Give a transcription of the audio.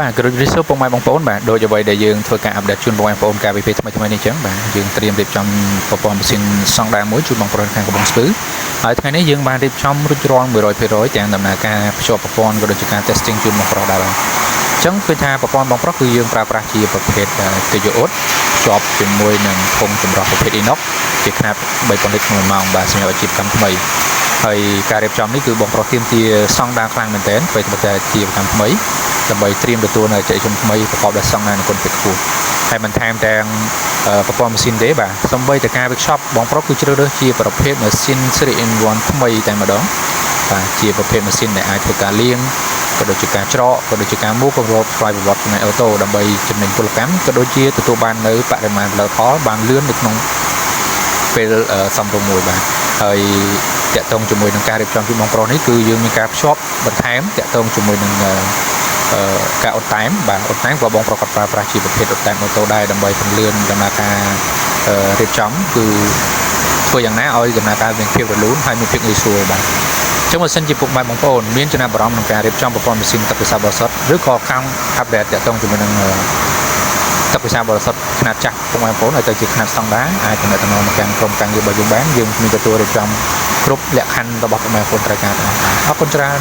បាទគ្រូរីសូពុកម៉ែបងប្អូនបាទដូចអ្វីដែលយើងធ្វើការអាប់ដេតជូនបងប្អូនកាលពីពេលថ្មីៗនេះអញ្ចឹងបាទយើងត្រៀមរៀបចំប្រព័ន្ធម៉ាស៊ីនសង់ដាមួយជូនបងប្អូនខាងកំពង់ស្ពឺហើយថ្ងៃនេះយើងបានរៀបចំរួចរាល់ 100% ទាំងដំណើរការភ្ជាប់ប្រព័ន្ធក៏ដូចជាការ testing ជូនបងប្រុសដែរបាទអញ្ចឹងគឺថាប្រព័ន្ធបងប្រុសគឺយើងប្រើប្រាស់ជាប្រភេទ Toyota ភ្ជាប់ជាមួយនឹងធុងចម្រោះប្រភេទ Inox ជាຂະຫນាត3.1ម៉ោងបាទសម្រាប់អាជីវកម្មថ្មីហើយការរៀបចំនេះគឺបងប្រុសទាមទារសង់ដាខ្លាំងមែនទែនពេលតែជាកម្មថ្មីដើម្បីត្រៀមទទួលនៅអតិថិជនថ្មីប្រកបដោយសង្ហានុគុណភាពខ្ពស់ហើយបន្ថែមទាំងប្រព័ន្ធម៉ាស៊ីនទេបាទសំបីតែការ workshop បងប្រុសគឺជ្រើសរើសជាប្រភេទម៉ាស៊ីន 3-in-1 ថ្មីតែម្ដងបាទជាប្រភេទម៉ាស៊ីនដែលអាចធ្វើការលាងក៏ដូចជាការច្រកក៏ដូចជាការមួលកម្រិតស្វ័យប្រវត្តិផ្នែកអូតូដើម្បីចំណេញពលកម្មក៏ដូចជាទទួលបាននៅបរិមាណផលិតផលបានលឿននៅក្នុងពេលសំរុំមួយបាទហើយតាក់ទងជាមួយនឹងការរៀបចំពីបងប្រុសនេះគឺយើងមានការភ្ជាប់បន្ថែមតាក់ទងជាមួយនឹងការអ៊ុតតែមបាទអ៊ុតតែមក៏បងប្រុសគាត់ប្រើប្រាស់ជាប្រភេទអ៊ុតតែមអូតូដែរដើម្បីពន្លឿនដំណើរការរៀបចំគឺធ្វើយ៉ាងណាឲ្យដំណើរការមានភាពរលូនហើយមានភាពងាយស្រួលបាទចឹងបើសិនជាពុកម៉ែបងប្អូនមានចំណាប់អារម្មណ៍ក្នុងការរៀបចំប្រព័ន្ធម៉ាស៊ីនទឹកពិសាបរិសុទ្ធឬក៏ខាងអាប់ដេតតាក់ទងជាមួយនឹងទឹកពិសាបរិសុទ្ធຂະຫນាតចាស់ពុកម៉ែបងប្អូនឲ្យទៅជាຂະຫນាតស្តង់ដាអាចទំនាក់ទំនងមកកាន់ក្រុមការងាររបស់យើងបានយើងមានទទួលរៀបចំគ្រប់លក្ខខណ្ឌរបស់ពុកម៉ែបងប្អូនត្រូវការទាំងអស់អរគុណច្រើន